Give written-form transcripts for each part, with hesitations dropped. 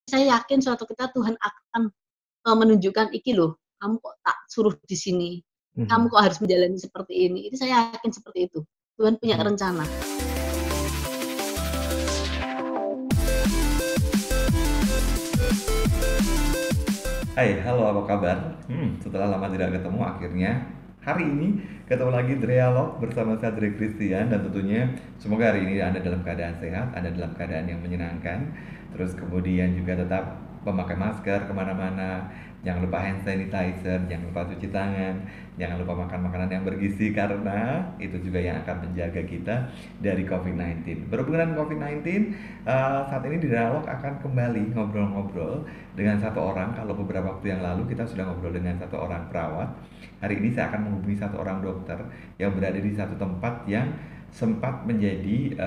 saya yakin suatu ketika Tuhan akan menunjukkan iki loh, kamu kok tak suruh di sini, kamu kok harus menjalani seperti ini. Itu saya yakin seperti itu. Tuhan punya rencana. Hai, halo apa kabar? Setelah lama tidak ketemu, akhirnya hari ini ketemu lagi Drealog bersama saya Dre Christian, dan tentunya semoga hari ini Anda dalam keadaan sehat, Anda dalam keadaan yang menyenangkan. Terus kemudian juga tetap memakai masker kemana-mana, jangan lupa hand sanitizer, jangan lupa cuci tangan, jangan lupa makan makanan yang bergizi karena itu juga yang akan menjaga kita dari COVID-19. Berhubungan dengan COVID-19, saat ini di Dialog akan kembali ngobrol-ngobrol dengan satu orang. Kalau beberapa waktu yang lalu kita sudah ngobrol dengan satu orang perawat, hari ini saya akan menghubungi satu orang dokter yang berada di satu tempat yang sempat menjadi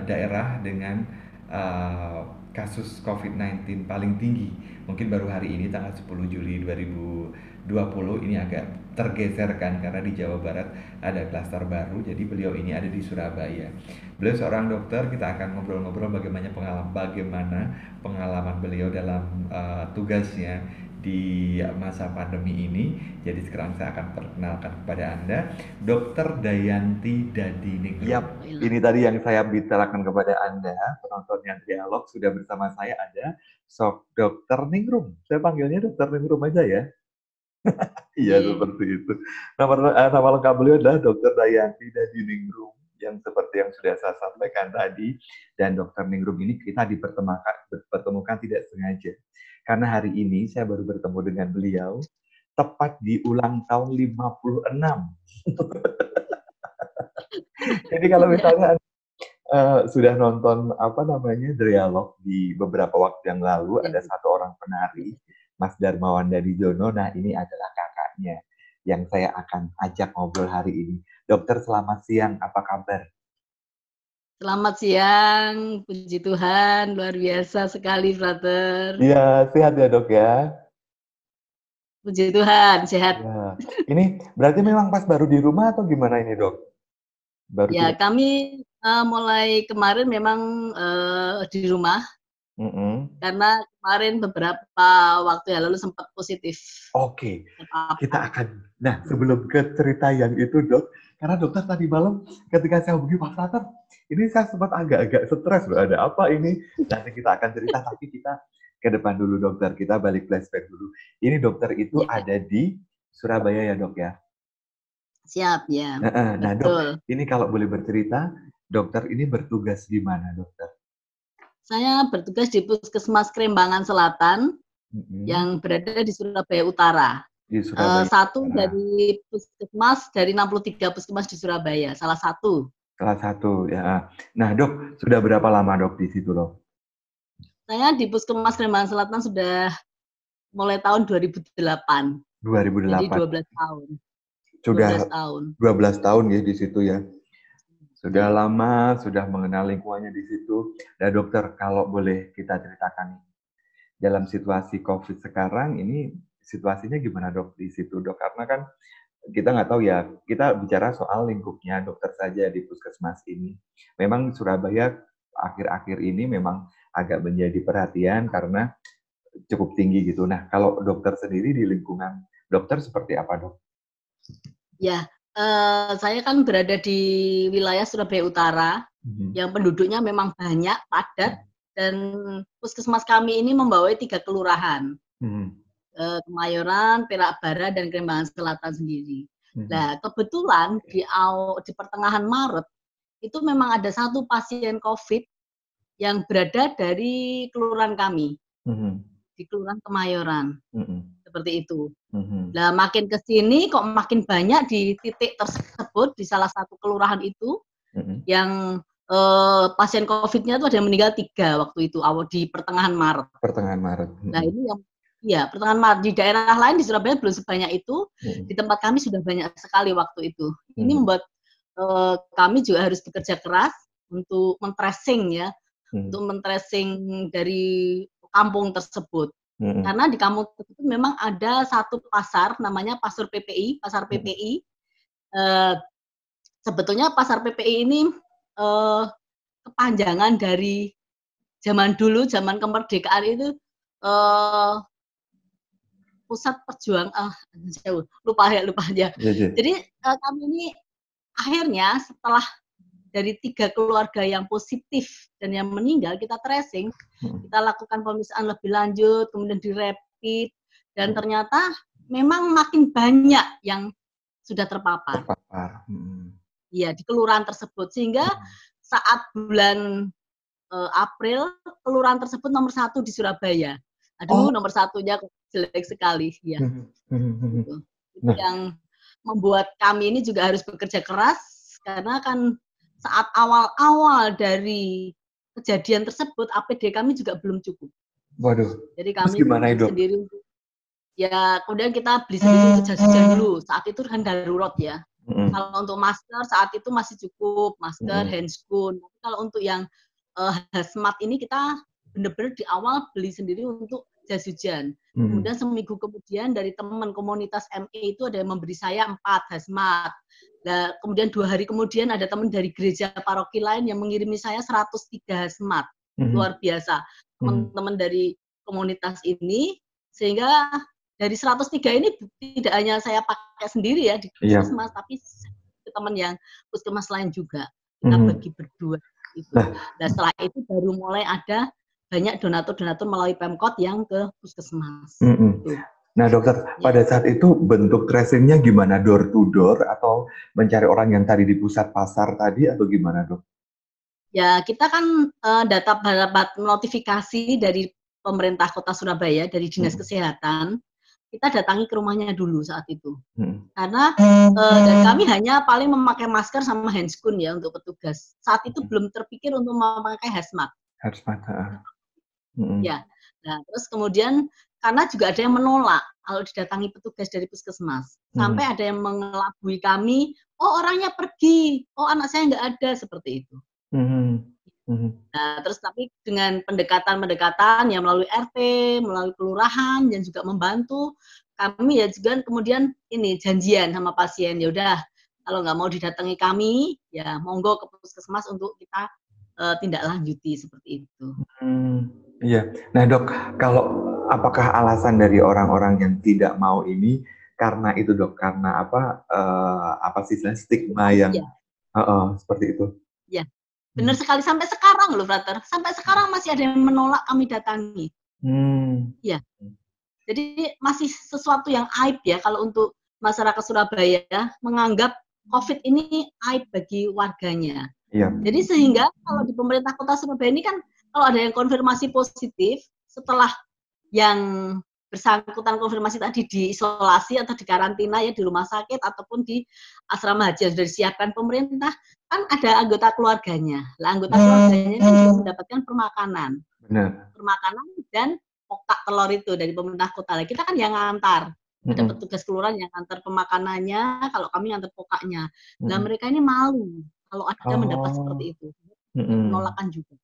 daerah dengan kasus COVID-19 paling tinggi. Mungkin baru hari ini tanggal 10 Juli 2020 ini agak tergeserkan karena di Jawa Barat ada klaster baru. Jadi beliau ini ada di Surabaya. Beliau seorang dokter, kita akan ngobrol-ngobrol bagaimana pengalaman beliau dalam tugasnya di masa pandemi ini. Jadi sekarang saya akan perkenalkan kepada Anda Dr. Dayanti Dadiningrum. Yap, ini tadi yang saya bicarakan kepada Anda, penonton yang dialog. Sudah bersama saya ada Dr. Ningrum. Saya panggilnya Dr. Ningrum aja ya. Iya, seperti itu. Nama lengkap beliau adalah Dr. Dayanti Dadiningrum, yang seperti yang sudah saya sampaikan tadi. Dan Dr. Ningrum ini kita dipertemukan tidak sengaja. Karena hari ini saya baru bertemu dengan beliau tepat di ulang tahun 56. Jadi kalau misalnya sudah nonton Dialog di beberapa waktu yang lalu, ada satu orang penari, Mas Darmawan Dadijono. Nah, ini adalah kakaknya yang saya akan ajak ngobrol hari ini. Dokter, selamat siang, apa kabar? Selamat siang, puji Tuhan, luar biasa sekali, brother. Iya, sehat ya dok ya? Puji Tuhan, sehat. Ya. Ini berarti memang pas baru di rumah atau gimana ini dok? Kami mulai kemarin memang di rumah, karena kemarin beberapa waktu yang lalu sempat positif. Oke, kita akan. Nah, sebelum ke cerita yang itu dok, karena dokter tadi malam ketika saya hubungi Pak Frater, ini saya sempat agak-agak stres loh, ada apa ini? Nanti kita akan cerita, tapi kita ke depan dulu dokter, kita balik flashback dulu. Ini dokter itu ada di Surabaya ya dok ya? Siap ya. Nah dok, ini kalau boleh bercerita, dokter ini bertugas di mana dokter? Saya bertugas di Puskesmas Krembangan Selatan yang berada di Surabaya Utara. Di Surabaya. Satu dari puskesmas dari 63 puskesmas di Surabaya, salah satu. Salah satu ya. Nah dok, sudah berapa lama dok di situ dok? Saya di Puskesmas Krembangan Selatan sudah mulai tahun 2008. 2008. Jadi 12 tahun. Sudah 12 tahun ya di situ ya. Sudah lama, sudah mengenal lingkungannya di situ. Nah dokter, kalau boleh kita ceritakan dalam situasi COVID sekarang ini, situasinya gimana dok di situ dok? Karena kan kita nggak tahu ya, kita bicara soal lingkupnya dokter saja di puskesmas ini. Memang Surabaya akhir-akhir ini memang agak menjadi perhatian karena cukup tinggi gitu. Nah kalau dokter sendiri di lingkungan dokter seperti apa dok? Ya, saya kan berada di wilayah Surabaya Utara, yang penduduknya memang banyak, padat, dan puskesmas kami ini membawai 3 kelurahan. Kemayoran, Perak Barat, dan Krembangan Selatan sendiri. Nah, kebetulan di pertengahan Maret, itu memang ada satu pasien COVID yang berada dari kelurahan kami, di Kelurahan Kemayoran. Seperti itu. Nah, makin ke sini kok makin banyak di titik tersebut, di salah satu kelurahan itu, yang pasien COVID-nya itu ada yang meninggal 3 waktu itu, di pertengahan Maret. Pertengahan Maret. Nah, ini yang pertengahan Maret. Di daerah lain di Surabaya belum sebanyak itu, di tempat kami sudah banyak sekali waktu itu. Ini membuat kami juga harus bekerja keras untuk men-tracing ya, untuk men-tracing dari kampung tersebut. Karena di kampung tersebut memang ada satu pasar namanya Pasar PPI. Sebetulnya Pasar PPI ini kepanjangan dari zaman dulu, zaman kemerdekaan itu eh, pusat perjuang lupa aja. Jadi kami ini akhirnya setelah dari 3 keluarga yang positif dan yang meninggal kita tracing, kita lakukan pemeriksaan lebih lanjut, kemudian dirapid, dan ternyata memang makin banyak yang sudah terpapar. Iya, di kelurahan tersebut, sehingga saat bulan April kelurahan tersebut nomor 1 di Surabaya. Aduh, nomor 1-nya jelek sekali, ya. Gitu. Yang membuat kami ini juga harus bekerja keras karena kan saat awal-awal dari kejadian tersebut APD kami juga belum cukup. Waduh. Jadi kami sendiri, ya kemudian kita beli sendiri untuk jas hujan dulu. Saat itu kan darurat ya. Kalau untuk masker saat itu masih cukup, masker, handscoon. Kalau untuk yang hazmat ini kita benar-benar di awal beli sendiri untuk jas hujan. Kemudian seminggu kemudian dari teman komunitas ME itu ada yang memberi saya 4 hazmat. Nah, kemudian 2 hari kemudian ada teman dari gereja paroki lain yang mengirimi saya 103 hazmat. Luar biasa. Teman-teman dari komunitas ini, sehingga dari 103 ini tidak hanya saya pakai sendiri ya di puskesmas, tapi teman yang puskesmas lain juga. Kita bagi berdua. Itu. Nah, setelah itu baru mulai ada banyak donatur-donatur melalui Pemkot yang ke puskesmas. Nah dokter, pada saat itu bentuk tracingnya gimana? Door to door atau mencari orang yang tadi di pusat pasar tadi atau gimana dok? Ya kita kan dapat notifikasi dari pemerintah Kota Surabaya, dari Dinas Kesehatan, kita datangi ke rumahnya dulu saat itu. Karena dan kami hanya paling memakai masker sama handscoon ya untuk petugas. Saat itu belum terpikir untuk memakai hazmat. Ya, nah terus kemudian karena juga ada yang menolak kalau didatangi petugas dari puskesmas. Sampai ada yang mengelabui kami, oh orangnya pergi, oh anak saya nggak ada, seperti itu. Nah, terus tapi dengan pendekatan yang melalui RT, melalui kelurahan, dan juga membantu kami ya juga kemudian ini janjian sama pasien, ya udah kalau nggak mau didatangi kami, ya monggo ke puskesmas untuk kita tindak lanjuti seperti itu. Iya. Nah dok, kalau apakah alasan dari orang-orang yang tidak mau ini karena itu dok, karena apa sih stigma yang seperti itu? Ya, benar sekali, sampai sekarang loh, brother. Sampai sekarang masih ada yang menolak kami datangi. Ya, jadi masih sesuatu yang aib ya kalau untuk masyarakat Surabaya menganggap COVID ini aib bagi warganya. Jadi sehingga kalau di pemerintah Kota Surabaya ini kan kalau ada yang konfirmasi positif setelah yang bersangkutan konfirmasi tadi diisolasi atau dikarantina ya di rumah sakit ataupun di asrama haji yang sudah disiapkan pemerintah, kan ada anggota keluarganya. Lah anggota keluarganya kan juga mendapatkan permakanan. Permakanan dan pokak telur itu dari pemerintah kota. Lah kita kan yang ngantar. Ada petugas kelurahan yang ngantar pemakanannya, kalau kami ngantar pokaknya. Nah mereka ini malu kalau ada mendapat seperti itu. Penolakan juga.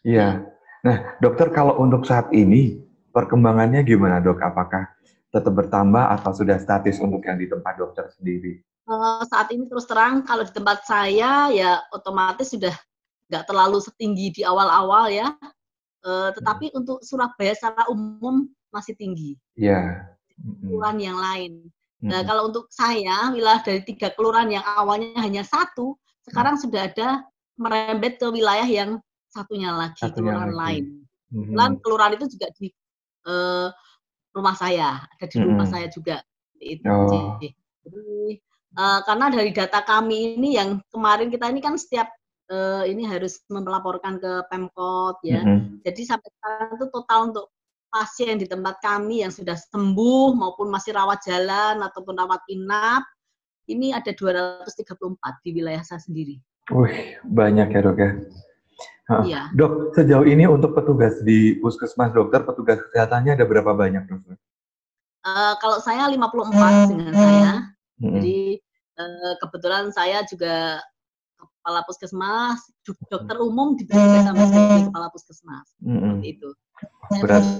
Iya. Nah, dokter kalau untuk saat ini perkembangannya gimana dok? Apakah tetap bertambah atau sudah statis untuk yang di tempat dokter sendiri? Saat ini terus terang kalau di tempat saya ya otomatis sudah nggak terlalu setinggi di awal-awal ya. Tetapi untuk Surabaya secara umum masih tinggi. Iya. Kelurahan yang lain. Nah, kalau untuk saya, wilayah dari 3 kelurahan yang awalnya hanya 1, sekarang sudah ada merembet ke wilayah yang satunya lagi, kelurahan lain. Kelurahan itu juga di rumah saya, ada di rumah saya juga. Jadi, karena dari data kami ini yang kemarin kita ini kan setiap ini harus melaporkan ke Pemkot ya. Jadi sampai sekarang itu total untuk pasien di tempat kami yang sudah sembuh maupun masih rawat jalan ataupun rawat inap, ini ada 234 di wilayah saya sendiri. Wih, banyak ya dok ya. Iya. Dok, sejauh ini untuk petugas di puskesmas dokter, petugas kesehatannya ada berapa banyak dok? Kalau saya 54 dengan saya. Jadi kebetulan saya juga kepala puskesmas, dokter umum diberi sama sebagai kepala puskesmas. Seperti itu.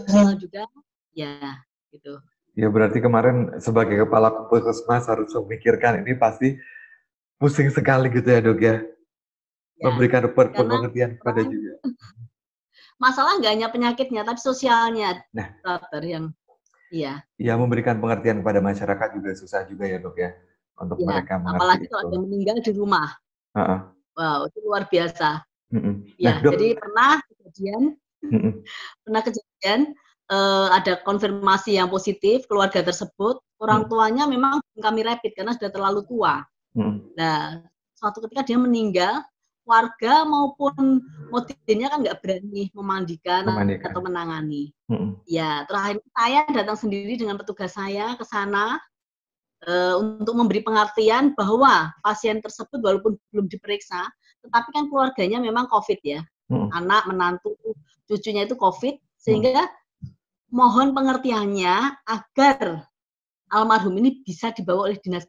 Saya juga, ya gitu. Ya berarti kemarin sebagai kepala puskesmas harus memikirkan ini pasti pusing sekali gitu ya dok ya. Memberikan pengertian kepada juga. masalah nggak hanya penyakitnya, tapi sosialnya, dokter, yang iya. Ya, memberikan pengertian kepada masyarakat juga susah juga ya, Dok, ya, untuk Iya, mereka mengerti apalagi kalau itu. ada meninggal di rumah. Heeh. Wow, itu luar biasa. Nah, Ya, Dok, jadi pernah kejadian ada konfirmasi yang positif, keluarga tersebut, orang tuanya memang kami rapid karena sudah terlalu tua. Nah, suatu ketika dia meninggal, warga maupun modinnya kan nggak berani memandikan atau menangani. Ya, terakhir saya datang sendiri dengan petugas saya ke sana untuk memberi pengertian bahwa pasien tersebut walaupun belum diperiksa, tetapi kan keluarganya memang COVID ya. Anak, menantu, cucunya itu COVID, sehingga mohon pengertiannya agar almarhum ini bisa dibawa oleh dinas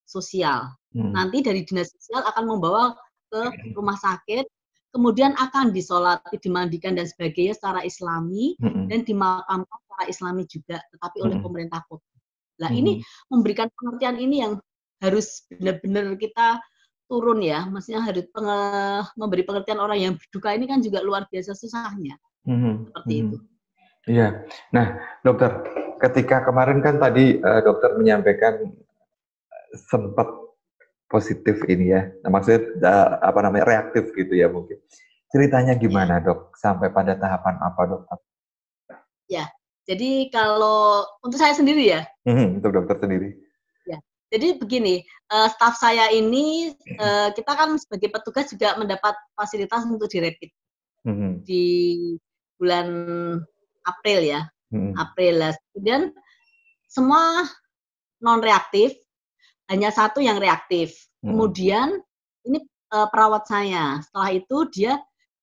sosial. Nanti dari dinas sosial akan membawa ke rumah sakit, kemudian akan disolati, dimandikan dan sebagainya secara Islami dan dimakamkan secara Islami juga, tetapi oleh pemerintah kota. Nah, ini memberikan pengertian ini yang harus benar-benar kita turun ya, maksudnya harus memberi pengertian orang yang berduka ini kan juga luar biasa susahnya. Seperti itu. Iya. Nah, dokter, ketika kemarin kan tadi dokter menyampaikan sempat positif ini ya. Nah, maksudnya reaktif gitu ya mungkin. Ceritanya gimana, Dok? Sampai pada tahapan apa, Dokter? Ya. Jadi kalau untuk saya sendiri ya. Untuk dokter sendiri. Ya. Jadi begini, staf saya ini kita kan sebagai petugas juga mendapat fasilitas untuk dirapid. Di bulan April ya. April lah. Kemudian semua non reaktif, hanya satu yang reaktif. Kemudian ini perawat saya. Setelah itu dia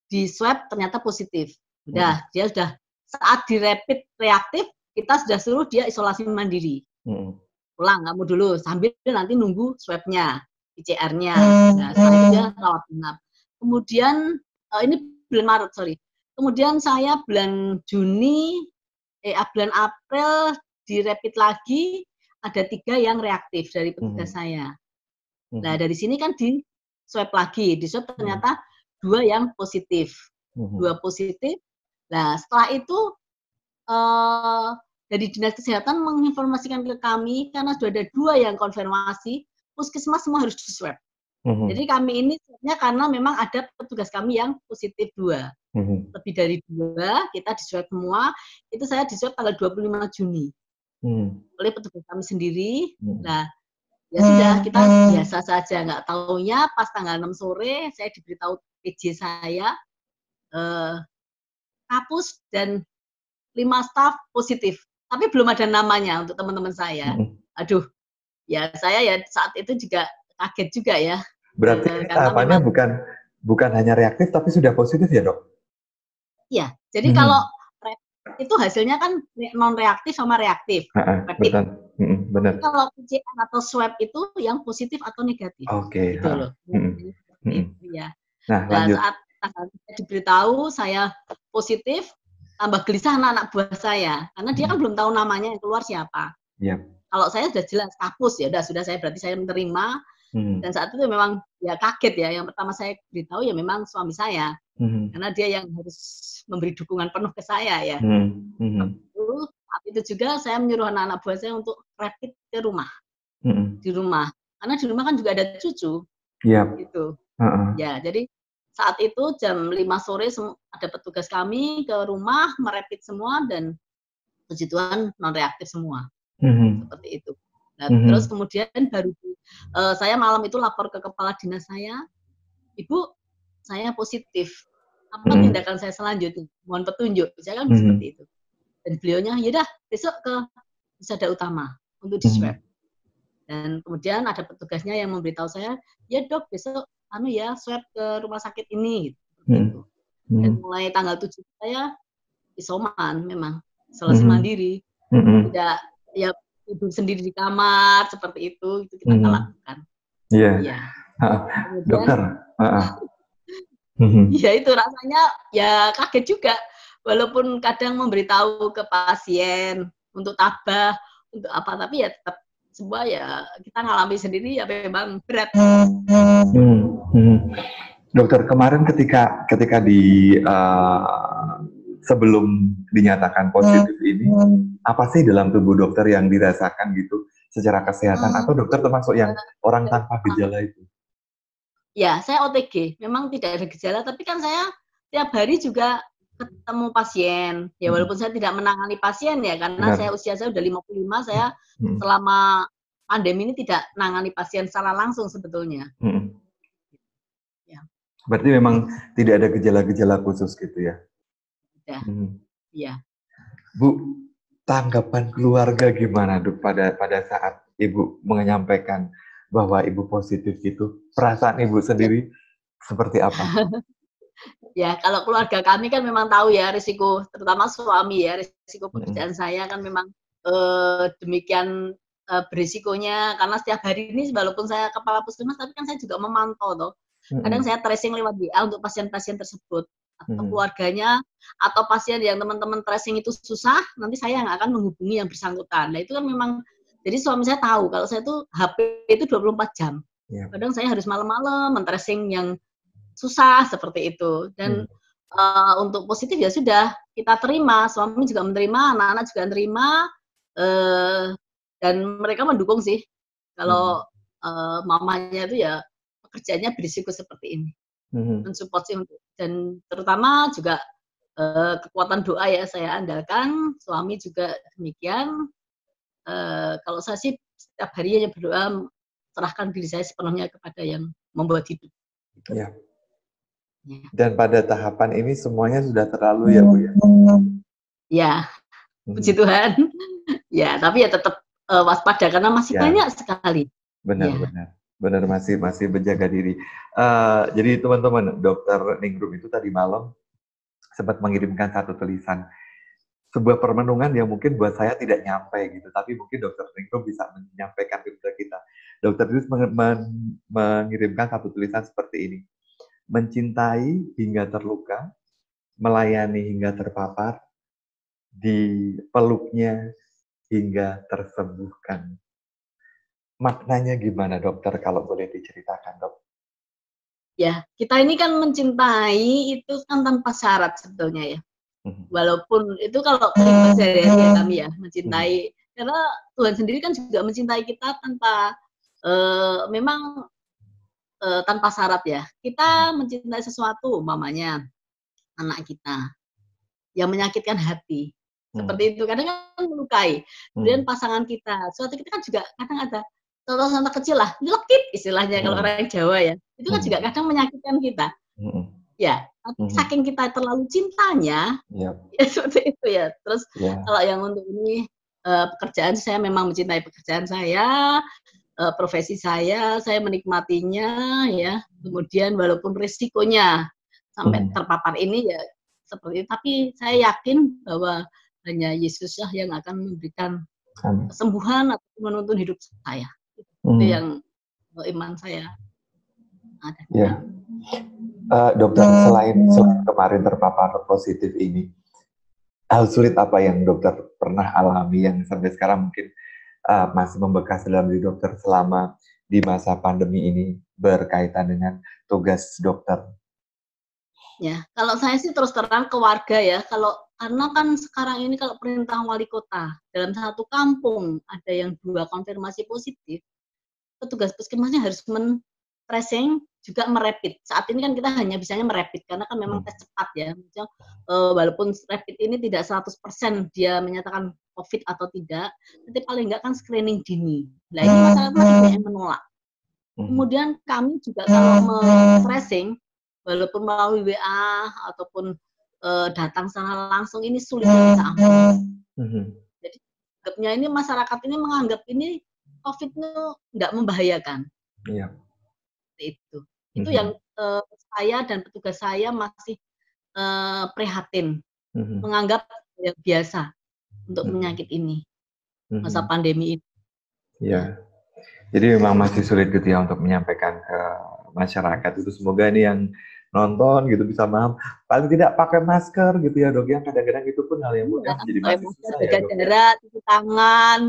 di swab ternyata positif. Udah, dia sudah saat di rapid reaktif, kita sudah suruh dia isolasi mandiri. Pulang kamu dulu sambil nanti nunggu swabnya, PCR-nya. Nah, setelah itu dia rawat inap. Kemudian ini bulan Maret, sorry. Kemudian saya bulan bulan April di rapid lagi, ada 3 yang reaktif dari petugas saya. Nah, dari sini kan di swab lagi, di swab ternyata 2 yang positif. 2 positif. Nah, setelah itu dari Dinas Kesehatan menginformasikan ke kami, karena sudah ada 2 yang konfirmasi, puskesmas semua harus di swab. Jadi kami ini swabnya karena memang ada petugas kami yang positif 2. Lebih dari 2, kita di swab semua. Itu saya di swab tanggal 25 Juni. Oleh petugas kami sendiri. Nah, ya sudah, kita biasa saja. Nggak taunya pas tanggal 6 sore, saya diberitahu PJ saya, kapus dan 5 staf positif. Tapi belum ada namanya untuk teman-teman saya. Aduh, ya saya ya saat itu juga kaget juga ya. Berarti tahapannya bukan hanya reaktif, tapi sudah positif ya, Dok? Iya, jadi kalau itu hasilnya kan non reaktif sama reaktif. Betul. Benar. Kalau PCR atau swab itu yang positif atau negatif. Oke. Gitu loh. Ya. Nah, saat saya diberitahu saya positif, tambah gelisah anak-anak buah saya, karena dia kan belum tahu namanya yang keluar siapa. Kalau saya sudah jelas kapus, ya sudah saya berarti saya menerima. Dan saat itu memang ya kaget ya. Yang pertama saya beritahu ya memang suami saya, karena dia yang harus memberi dukungan penuh ke saya ya. Saat itu juga saya menyuruh anak-anak buah saya untuk rapid ke rumah, di rumah, karena di rumah kan juga ada cucu. Gitu. Ya, jadi saat itu jam 5 sore ada petugas kami ke rumah merapid semua dan puji Tuhan non reaktif semua. Seperti itu. Nah, terus kemudian baru saya malam itu lapor ke kepala dinas saya, Ibu, saya positif. Apa tindakan saya selanjutnya? Mohon petunjuk. Saya kan seperti itu. Dan beliaunya, yaudah besok ke Husada Utama untuk di swab. Dan kemudian ada petugasnya yang memberitahu saya, ya dok besok swab ke rumah sakit ini. Gitu. Dan mulai tanggal 7 saya isoman memang, isolasi mandiri. Tidak ya tidur sendiri di kamar seperti itu kita lakukan. Iya. Dokter. Ya itu rasanya ya kaget juga, walaupun kadang memberitahu ke pasien untuk tabah, untuk apa, tapi ya tetap sebuah ya kita ngalami sendiri ya memang berat. Dokter, kemarin ketika di sebelum dinyatakan positif ini, apa sih dalam tubuh dokter yang dirasakan gitu secara kesehatan, atau dokter termasuk yang orang tanpa gejala itu? Ya, saya OTG, memang tidak ada gejala, tapi kan saya tiap hari juga ketemu pasien. Ya walaupun saya tidak menangani pasien ya, karena usia saya udah 55, saya selama pandemi ini tidak menangani pasien secara langsung sebetulnya. Ya. Berarti memang tidak ada gejala-gejala khusus gitu ya? Tidak. Iya. Bu, tanggapan keluarga gimana Dok pada saat Ibu menyampaikan bahwa Ibu positif gitu? Perasaan Ibu sendiri seperti apa? Ya, kalau keluarga kami kan memang tahu ya risiko, terutama suami ya, risiko pekerjaan saya kan memang demikian berisikonya, karena setiap hari ini walaupun saya kepala puskesmas, tapi kan saya juga memantau toh. Kadang saya tracing lewat WA untuk pasien-pasien tersebut, atau keluarganya, atau pasien yang teman-teman tracing itu susah, nanti saya yang akan menghubungi yang bersangkutan. Nah itu kan memang, jadi suami saya tahu kalau saya tuh HP itu 24 jam. Kadang saya harus malam-malam men-tracing yang susah seperti itu. Dan untuk positif ya sudah kita terima, suami juga menerima, anak-anak juga menerima, dan mereka mendukung sih. Kalau mamanya itu ya pekerjaannya berisiko seperti ini, mensupport sih untuk, dan terutama juga kekuatan doa ya saya andalkan, suami juga demikian. Kalau saya sih setiap hari hanya berdoa, serahkan diri saya sepenuhnya kepada yang membuat hidup. Ya. Dan pada tahapan ini semuanya sudah terlalu ya Bu ya? Ya, puji Tuhan. Ya, tapi ya tetap waspada karena masih banyak sekali. Benar masih menjaga diri. Jadi teman-teman, Dokter Ningrum itu tadi malam sempat mengirimkan satu tulisan, sebuah permenungan yang mungkin buat saya tidak nyampe gitu, tapi mungkin Dokter Ningrum bisa menyampaikan kepada kita. Dokter Idris mengirimkan satu tulisan seperti ini: mencintai hingga terluka, melayani hingga terpapar, dipeluknya hingga tersembuhkan. Maknanya gimana dokter kalau boleh diceritakan dok? Ya, kita ini kan mencintai itu kan tanpa syarat sebetulnya ya. Walaupun itu kalau kehidupan sehari-hari kami ya mencintai, karena Tuhan sendiri kan juga mencintai kita tanpa memang tanpa syarat ya. Kita mencintai sesuatu, umpamanya anak kita yang menyakitkan hati, seperti itu, kadang kan melukai. Kemudian pasangan kita, suatu kita kan juga kadang ada contoh-contoh kecil lah, nyelekit istilahnya kalau orang Jawa ya, itu kan juga kadang menyakitkan kita. Ya, tapi saking kita terlalu cintanya, ya seperti itu ya. Terus kalau yang untuk ini pekerjaan, saya memang mencintai pekerjaan saya, profesi saya menikmatinya ya. Kemudian walaupun risikonya sampai terpapar ini ya seperti itu, tapi saya yakin bahwa hanya Yesus yang akan memberikan kesembuhan atau menuntun hidup saya. Itu yang iman saya ada. Ya. Dokter, selain kemarin terpapar positif ini, hal sulit apa yang dokter pernah alami yang sampai sekarang mungkin masih membekas dalam diri dokter selama di masa pandemi ini berkaitan dengan tugas dokter? Ya, kalau saya sih terus terang ke warga ya, karena kan sekarang ini kalau perintah wali kota, dalam satu kampung ada yang 2 konfirmasi positif, petugas puskesmasnya harus tracing juga merapid. Saat ini kan kita hanya bisanya merapid karena kan memang tes cepat ya. Walaupun rapid ini tidak 100% dia menyatakan COVID atau tidak, tapi paling enggak kan screening dini. Nah ini masyarakat masih banyak yang menolak. Kemudian kami juga kalau tracing, walaupun melalui WA ataupun datang secara langsung, ini sulit kita ampun. Jadi anggapnya ini masyarakat ini menganggap ini COVID itu nggak membahayakan. Iya. Itu yang saya dan petugas saya masih prihatin, menganggap yang biasa untuk penyakit ini, masa pandemi ini. Iya. Jadi memang masih sulit gitu ya untuk menyampaikan ke masyarakat itu. Semoga ini yang nonton gitu bisa paham. Paling tidak pakai masker gitu ya dok, yang kadang-kadang itu pun hal yang mudah jadi masih susah ya dok. Jaga jarak, cuci tangan,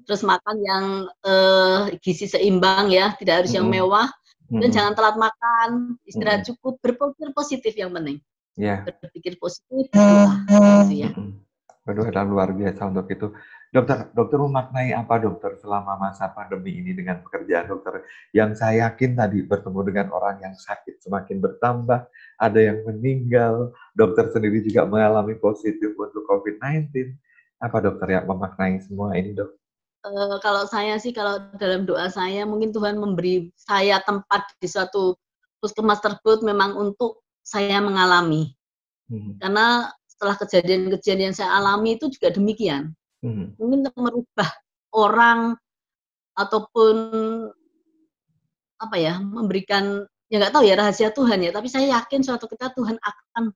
terus makan yang gizi seimbang ya, tidak harus yang mewah. Dan jangan telat makan, istirahat cukup, berpikir positif yang penting. Ya. Berpikir positif, berdoa, gitu ya. Berdoa dan luar biasa untuk itu. Dokter memaknai apa dokter selama masa pandemi ini dengan pekerjaan dokter? Yang saya yakin tadi bertemu dengan orang yang sakit semakin bertambah, ada yang meninggal, dokter sendiri juga mengalami positif untuk COVID-19. Apa dokter yang memaknai semua ini, dok? Kalau saya sih, kalau dalam doa saya, mungkin Tuhan memberi saya tempat di suatu puskesmas tersebut memang untuk saya mengalami. Karena setelah kejadian-kejadian yang saya alami itu juga demikian. Mungkin untuk merubah orang ataupun apa ya, memberikan, ya nggak tahu ya rahasia Tuhan ya, tapi saya yakin suatu ketika Tuhan akan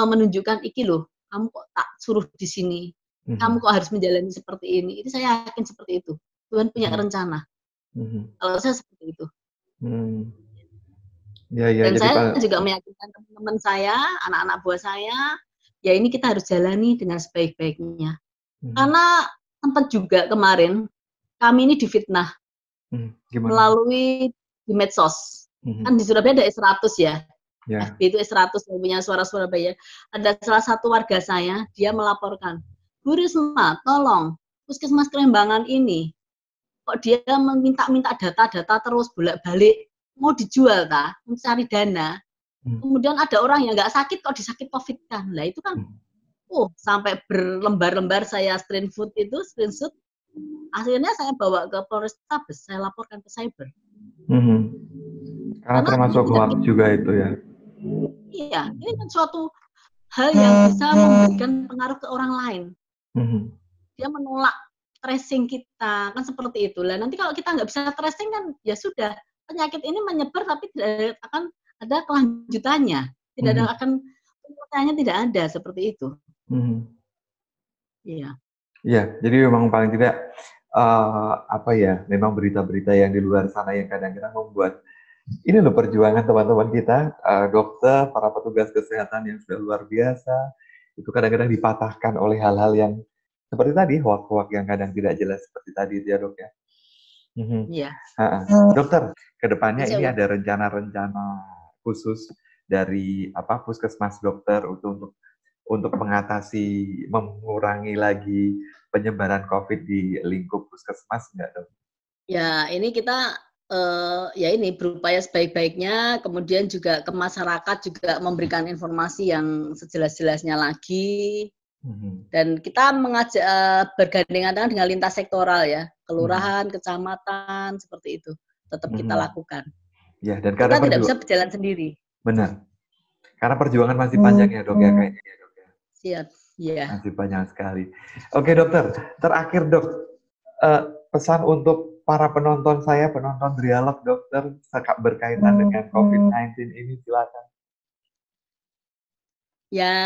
menunjukkan, iki loh, kamu kok tak suruh di sini, kamu kok harus menjalani seperti ini. Itu saya yakin seperti itu. Tuhan punya rencana. Kalau saya seperti itu. Ya, Dan jadi saya juga meyakinkan teman-teman saya, anak-anak buah saya, ya ini kita harus jalani dengan sebaik-baiknya. Karena sempat juga kemarin kami ini difitnah melalui di medsos. Kan di Surabaya ada S100 ya. FB itu S100 yang punya Suara Surabaya. Ada salah satu warga saya, dia melaporkan, Bu Risma, tolong Puskesmas Kerembangan ini kok dia meminta-minta data-data terus bolak-balik, mau dijual mencari dana. Kemudian ada orang yang nggak sakit kok disakit COVID kan. Lah itu kan sampai berlembar-lembar saya screenshot, akhirnya saya bawa ke Polrestabes, saya laporkan ke cyber. Karena termasuk hoax juga itu ya. Iya, ini kan suatu hal yang bisa memberikan pengaruh ke orang lain. Dia menolak tracing kita, kan seperti itu. Lah nanti kalau kita nggak bisa tracing kan ya sudah, penyakit ini menyebar tapi tidak akan ada kelanjutannya, tidak ada akan penyelesaiannya, tidak ada seperti itu. Iya. Iya, jadi memang paling tidak memang berita-berita yang di luar sana yang kadang-kadang membuat ini loh perjuangan teman-teman kita, dokter, para petugas kesehatan yang sudah luar biasa, itu kadang-kadang dipatahkan oleh hal-hal yang seperti tadi, hoak-hoak yang kadang tidak jelas seperti tadi ya dok ya. Iya. Dokter, kedepannya ini ada rencana-rencana khusus dari puskesmas dokter untuk mengatasi, mengurangi lagi penyebaran COVID di lingkup puskesmas nggak dok? Ya, ini kita ya ini berupaya sebaik-baiknya, kemudian juga ke masyarakat juga memberikan informasi yang sejelas-jelasnya lagi. Dan kita mengajak bergandengan tangan dengan lintas sektoral ya, kelurahan, kecamatan, seperti itu. Tetap kita lakukan. Ya, dan kita tidak bisa berjalan sendiri. Benar. Karena perjuangan masih panjang ya dok ya kayaknya ya dok ya. Siap, ya. Masih panjang sekali. Oke dokter, terakhir dok, pesan untuk para penonton Dialog dokter berkaitan dengan COVID-19 ini silakan. Ya,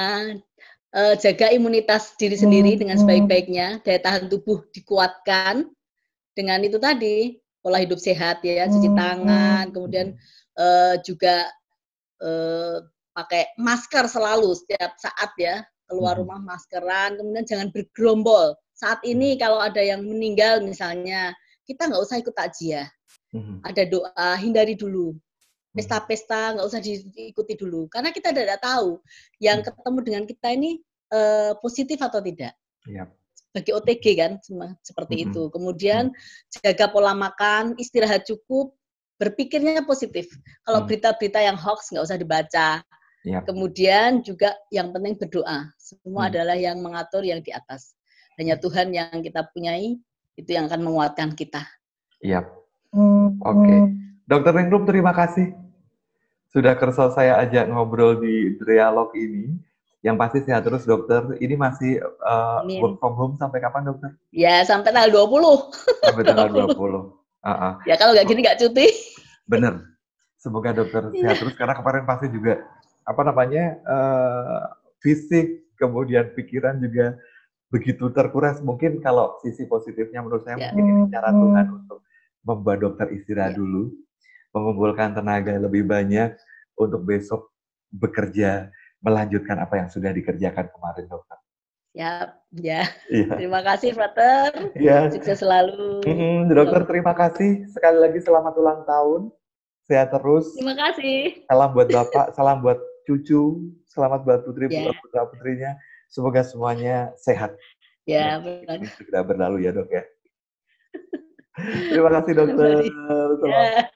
jaga imunitas diri sendiri dengan sebaik-baiknya, daya tahan tubuh dikuatkan dengan itu tadi, pola hidup sehat ya, cuci tangan, kemudian juga pakai masker selalu setiap saat ya, keluar rumah maskeran, kemudian jangan bergerombol. Saat ini kalau ada yang meninggal misalnya, kita nggak usah ikut takziah. Ada doa, hindari dulu. Pesta-pesta nggak usah diikuti dulu, karena kita tidak tahu yang ketemu dengan kita ini positif atau tidak. Bagi OTG kan seperti itu. Kemudian jaga pola makan, istirahat cukup, berpikirnya positif. Kalau berita-berita yang hoax nggak usah dibaca. Kemudian juga yang penting berdoa. Semua adalah yang mengatur yang di atas. Hanya Tuhan yang kita punyai, itu yang akan menguatkan kita. Oke. Dokter Ningrum, terima kasih. Sudah kersa saya ajak ngobrol di Dialog ini. Yang pasti sehat terus dokter. Ini masih work from home sampai kapan dokter? Ya, sampai tanggal 20. Sampai tanggal 20. Ya kalau nggak gini nggak cuti. Bener. Semoga dokter sehat terus, karena kemarin pasti juga fisik, kemudian pikiran juga begitu terkuras. Mungkin kalau sisi positifnya menurut saya mungkin ini cara Tuhan untuk membuat dokter istirahat dulu, mengumpulkan tenaga lebih banyak untuk besok bekerja, melanjutkan apa yang sudah dikerjakan kemarin dokter. Ya. Terima kasih, Frater. Sukses selalu. Dokter, terima kasih. Sekali lagi selamat ulang tahun. Sehat terus. Terima kasih. Salam buat Bapak, salam buat cucu, Selamat buat Ya, putra-putrinya. Semoga semuanya sehat. ya, Dan benar. ini segera berlalu ya, Dok ya. Terima kasih, Dokter. Mari. Selamat Ya.